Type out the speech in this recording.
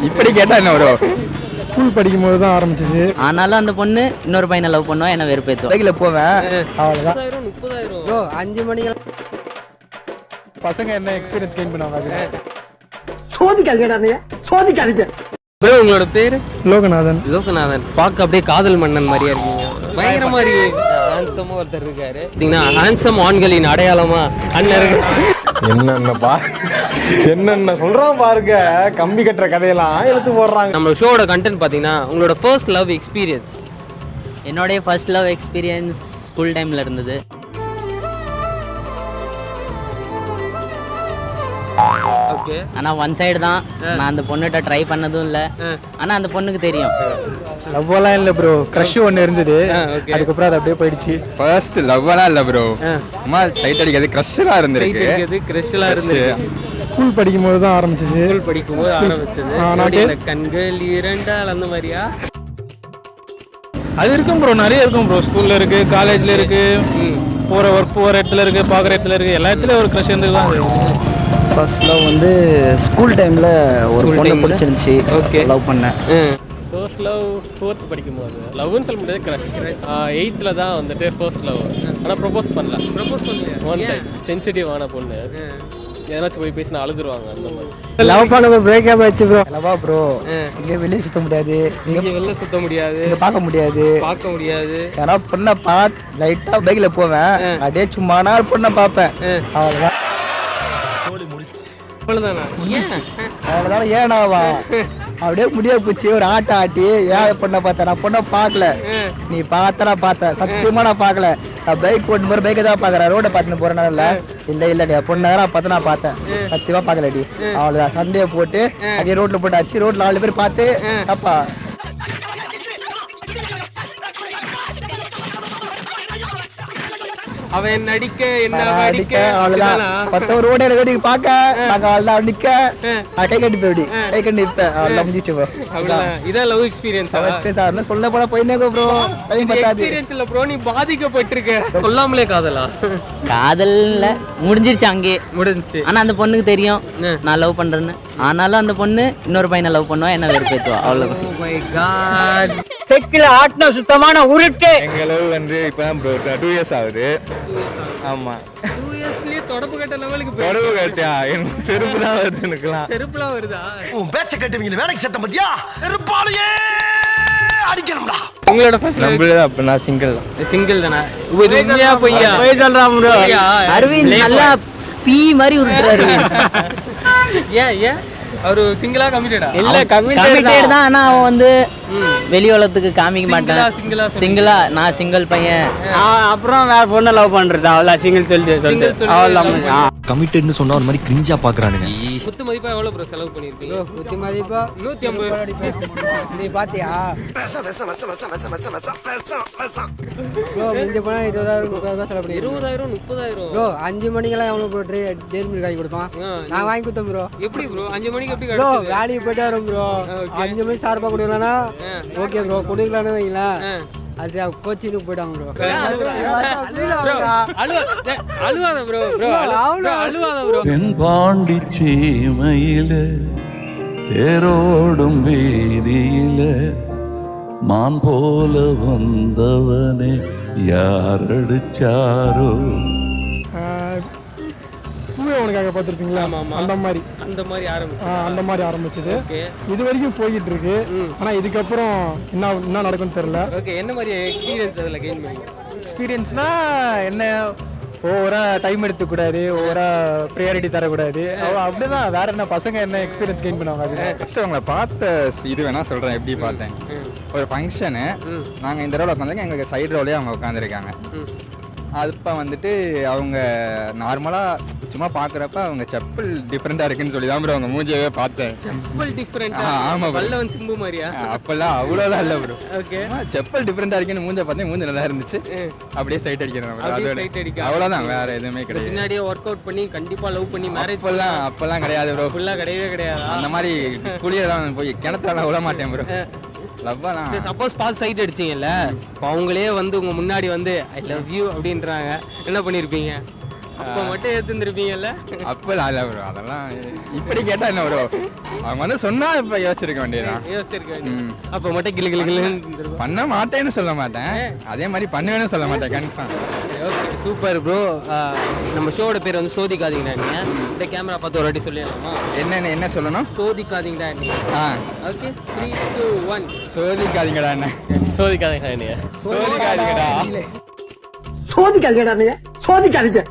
இப்படி கேட்டா என்ன ப்ரோ? ஸ்கூல் படிக்கும்போது தான் ஆரம்பிச்சிச்சு. ஆனாலும் அந்த பொண்ணு இன்னொரு பையனை லவ் பண்ணுவா, என்ன வெறுப்பேத்துவா. பைக்கில் போவேன் அவ்வளோதான். 30,000 ப்ரோ 5 மணிக்கு பசங்க என்ன எக்ஸ்பீரியன்ஸ் கெயின் பண்ணுவாங்க அது சோதிக்காதீங்க. ப்ரோ உங்களோட பேரு? லோகநாதன். லோகநாதன். பார்க்க அப்படியே காதல் மன்னன் மாதிரியா இருக்கீங்க. பயங்கர மாதிரி ஹேண்ட்ஸமா ஒருத்தர் இருக்காரு. பார்த்தீங்கன்னா ஹேண்ட்ஸம் ஆண்களின் அடையாளமா அண்ணன் இருக்கு. என்னென்ன சொல்றான் பாருங்க, கம்பி கட்டுற கதையெல்லாம் எடுத்து போடுறாங்க. நம்ம ஷோட கண்டென்ட் பார்த்தீங்கன்னா உங்களோட ஃபர்ஸ்ட் லவ் எக்ஸ்பீரியன்ஸ். என்னுடைய ஃபர்ஸ்ட் லவ் எக்ஸ்பீரியன்ஸ் ஸ்கூல் டைமில் இருந்தது. ஓகே. ஆனால் ஒன் சைடு தான். நான் அந்த பொண்ணுகிட்ட ட்ரை பண்ணதும் இல்லை. ஆனால் அந்த பொண்ணுக்கு தெரியும். லவ்வெல்லாம் இல்லை ப்ரோ, க்ரஷ் ஒன்று இருந்தது. அதுக்கப்புறம் அது அப்படியே போயிடுச்சு. ஃபர்ஸ்ட் லவ்வெல்லாம் இல்லை ப்ரோ, அம்மா சைட் அடிக்கிறது க்ரஷ்லாம் இருந்திருக்கு. கிரஷ்லாம் இருந்துச்சு. ஸ்கூல் படிக்கும்போது தான் ஆரம்பிச்சிச்சு. ஸ்கூல் படிக்கும்போது ஆரம்பிச்சது. கண்கள் இரண்டால் அந்த மாதிரியா? அது இருக்கும் ப்ரோ, நிறைய இருக்கும் ப்ரோ. ஸ்கூல்ல இருக்கு, காலேஜ்ல இருக்கு, போற ஒர்க் போகிற இடத்துல இருக்கு, பார்க்குற இடத்துல இருக்கு, எல்லா இடத்துலயும் ஒரு க்ரஷ் இருந்து தான். ஃபர்ஸ்ட் லவ் வந்து ஸ்கூல் டைமில் ஒரு பொண்ணு பிடிச்சிருந்துச்சி. ஓகே. லவ் பண்ணேன். ஃபர்ஸ்ட் லவ் 4th படிக்கும்போது லவ்னு சொல்ல முடியாது, க்ரஷ். 8th தான் வந்துட்டு ஃபர்ஸ்ட் லவ். ஆனால் ப்ரொபோஸ் பண்ணல. ப்ரொபோஸ் பண்ணலையா? ஒன் டைம் சென்சிட்டிவான பொண்ணு, ஏதாச்சும் போய் பேசினா அழுதுருவாங்க அந்த மாதிரி. லவ் பண்ண பிரேக்கப் ஆச்சு ப்ரோ. லவ்வா ப்ரோ, இங்கே வெளியே சுத்த முடியாது, இங்கே வெளில சுத்த முடியாது, இங்கே பார்க்க முடியாது, பார்க்க முடியாது. ஏன்னா பொண்ணை லைட்டாக பைக்கில் போவேன், அப்படியே சும்மா நாள் பொண்ணை பார்ப்பேன், அவ்வளோதான். அவ்வளோதானா? அவ்வளோதான். ஏனாவா அப்படியே முடிய போச்சு. ஒரு ஆட்டம் ஆட்டி ஏன் பொண்ணை பார்த்தேன், நான் பொண்ணை பார்க்கல. நீ பார்த்தா பார்த்தேன், சத்தியமா நான் பார்க்கல. நான் பைக் ஓட்டு போகிற பைக்கை தான் பார்க்குறேன், ரோட்டை பார்த்துன்னு போகிறேன். இல்லை நீ பொண்ணை தான் பார்த்து நான் பார்த்தேன், சத்தியமா பார்க்கலடி. அவ்வளோதான். சண்டையை போட்டு அப்படியே ரோட்டில் போட்டு ஆச்சு. ரோட்டில் 4 பேர் பார்த்து அப்பா அவன் நடிக்க என்ன அடிக்க, அவ்வளவுதான். மொத்தம் ரோடு வேடிக்கை பார்க்க நாங்கள் அவ்வளோதான் நிற்க, கை கட்டி போய் கை கட்டி நிற்பேன், அவ்வளோதான் முடிஞ்சிச்சு ப்ரோ. அவ்வளோதான். இதான் லவ் எக்ஸ்பீரியன்ஸ். சொல்ல போனா போயினே ப்ரோ, டைம் பத்தாது. எக்ஸ்பீரியன்ஸ் இல்ல ப்ரோ, நீ பாதிக்கப்பட்டிருக்க. சொல்லாமலே காதலா? காதல்ல முடிஞ்சிருச்சு, அங்கேயே முடிஞ்சிச்சு. ஆனால் அந்த பொண்ணுக்கு தெரியும் நான் லவ் பண்ணுறேன்னு. ஆனாலும் அந்த பொண்ணு இன்னொரு பையனை லவ் பண்ணுவா, என்ன வெறுப்பேத்துவா. அவ்வளோதான். Oh my god. செக்கில ஆட்டின சுத்தமான உருட்டு. எங்க லவ் வந்து இப்பதான் ப்ரோ 2 years ஆகுது. ஆமா, 2 yearsலயே தொடப்பு கட்ட லெவலுக்கு தொடவு கட்டியா எனக்கு செருப்பு தான் வருது. எனக்குலாம் செருப்புலாம் வருதா? உன் பேச்ச கட்டுவீங்க வேலைக்கு சத்தம் பத்தியா இருப்பாளையே அடிக்கணும்டா. உங்களோட ஃபர்ஸ்ட் நம்மளே அப்ப நான் சிங்கிள் தானா? இது உண்மையா பொய்யா? போய் சொல்றான் ப்ரோ. அரவிந்த் நல்லா பீ மாதிரி உருட்டுறாரு. ஏன் அவரு சிங்கிளா கமிட்டடா? இல்ல கமிட்டட் தான். ஆனா அவன் வந்து வெளி உலகத்துக்கு காமிக்க மாட்டான். சிங்கிளா நான் சிங்கிள் பையன். அப்புறம் வேற பொண்ணை லவ் பண்றது, அவ்வளோ சிங்கிள் சொல்லிட்டு அவ்வளோ. கமிட்டட்னு சொன்னா ஒரு மாதிரி கிரிஞ்சா பாக்குறானுங்க. குத்து மதிப்பா எவ்வளவு ப்ரோ செலவு பண்ணிருக்கீங்க? குத்தி மதிப்பா 150. நீ பாத்தியா ப்ரோ? மிஞ்சி போனா 20,000 30,000 செலவு பண்ணி. 20,000 30,000 ப்ரோ 5 மணிக்கெல்லாம் எவ்வளோ ப்ரோ டெய்லி மில்க் வாங்கி கொடுப்பான். நான் வாங்கி கொடுத்தேன் ப்ரோ. எப்படி ப்ரோ 5 மணிக்கு எப்படி ப்ரோ கிடைச்சது? வேலைக்கு போயிட்டு வரோம் ப்ரோ. 5 மணிக்கு சார்பா கொடுக்கலன்னா ஓகே ப்ரோ, கொடுக்கலான்னு வைங்களேன், அது கோச்சிங்க்கு போயிட்டாங்க ப்ரோ. அழுவாத ப்ரோ. அழுவாத ப்ரோ. தென்பாண்டி சீமையில தேரோடும் வீதியில மான் போல வந்தவனே யாரடிச்சாரோ. உனக்காக பார்த்துருப்பீங்களா? அந்த மாதிரி ஆரம்பிச்சது. இது வரைக்கும் போய்கிட்டு இருக்கு. ஆனா இதுக்கப்புறம் என்ன நடக்கும்னு தெரியல. ஓகே, என்ன மாதிரி எக்ஸ்பீரியன்ஸ் அதுல கெயின் பண்ணீங்க? எக்ஸ்பீரியன்ஸ்னா என்ன, ஓவரா டைம் எடுத்துக்கூடாது, ஓவரா ப்ரியாரிட்டி தரக்கூடாது, அப்படிதான். வேற என்ன, பசங்க என்ன எக்ஸ்பீரியன்ஸ் கெயின் பண்ணுவாங்க. ஃபர்ஸ்ட் அவங்கள பார்த்த இது வேணா சொல்றேன் எப்படி பார்த்தேன். ஒரு ஃபங்க்ஷனு, நாங்கள் இந்த ரோல உட்காந்துருக்கோம், எங்களுக்கு சைடு ரோலே அவங்க உட்காந்துருக்காங்க. அப்போ வந்துட்டு அவங்க நார்மலாக சும்மா பார்க்குறப்ப அவங்க செப்பல் டிஃப்ரெண்ட்டாக இருக்குன்னு சொல்லி தான் ப்ரோ அவங்க மூஞ்சியவே பார்த்தேன். செப்பல் டிஃப்ரெண்ட்? ஆமாம், வல்லவன் சிம்பு மாதிரியா? அப்போல்லாம் அவ்வளோதான் இல்லை ப்ரோ. ஓகே, செப்பல் டிஃப்ரெண்ட்டாக இருக்குன்னு மூஞ்ச பார்த்தேன், மூஞ்சி நல்லா இருந்துச்சு. அப்படியே சைட் அடிக்கிறேன், அவ்வளோதான், வேற எதுவுமே கிடையாது. பின்னாடியே ஒர்க் அவுட் பண்ணி கண்டிப்பாக லவ் பண்ணி மேரேஜ் அப்போல்லாம் கிடையாது ப்ரோ. ஃபுல்லாக கிடையவே கிடையாது. அந்த மாதிரி குளியெல்லாம் போய் கிணத்துல விட மாட்டேன் ப்ரோ. சப்போஸ் பாஸ் சைட் அடிச்சிங்கல்ல, இப்போ அவங்களே வந்து உங்க முன்னாடி வந்து ஐ லவ் யூ அப்படின்றாங்க, என்ன பண்ணியிருப்பீங்க? அப்போ மட்டும் ஏத்துந்திருப்பீங்கல்ல? அப்போலாம் இல்லை ப்ரோ, அதெல்லாம் இப்படி கேட்டால் என்ன ப்ரோ, அவங்க வந்து சொன்னால் இப்போ யோசிச்சிருக்க வேண்டியதுதான். யோசிச்சிருக்க வேண்டியது. அப்போ மட்டும் கிளு கிளு கிளுன்னு பண்ண மாட்டேன்னு சொல்ல மாட்டேன், அதே மாதிரி பண்ணுவேன்னு சொல்ல மாட்டேன் கன்ஃபார்ம். Okay super bro. நம்ம ஷோட பேர் வந்து சோதிக்காதீங்கடா நீங்க. இந்த கேமரா பார்த்து ஒரு வாட்டி சொல்லிடலாமா? என்ன சொல்லணும்? சோதிக்காதீங்கடா நீங்க. ஓகே 3 2 1. சோதிக்காதீங்கடா என்ன? சோதிக்காதீங்க நீங்க. சோதிக்காதீங்கடா. சோதிக்காதீங்க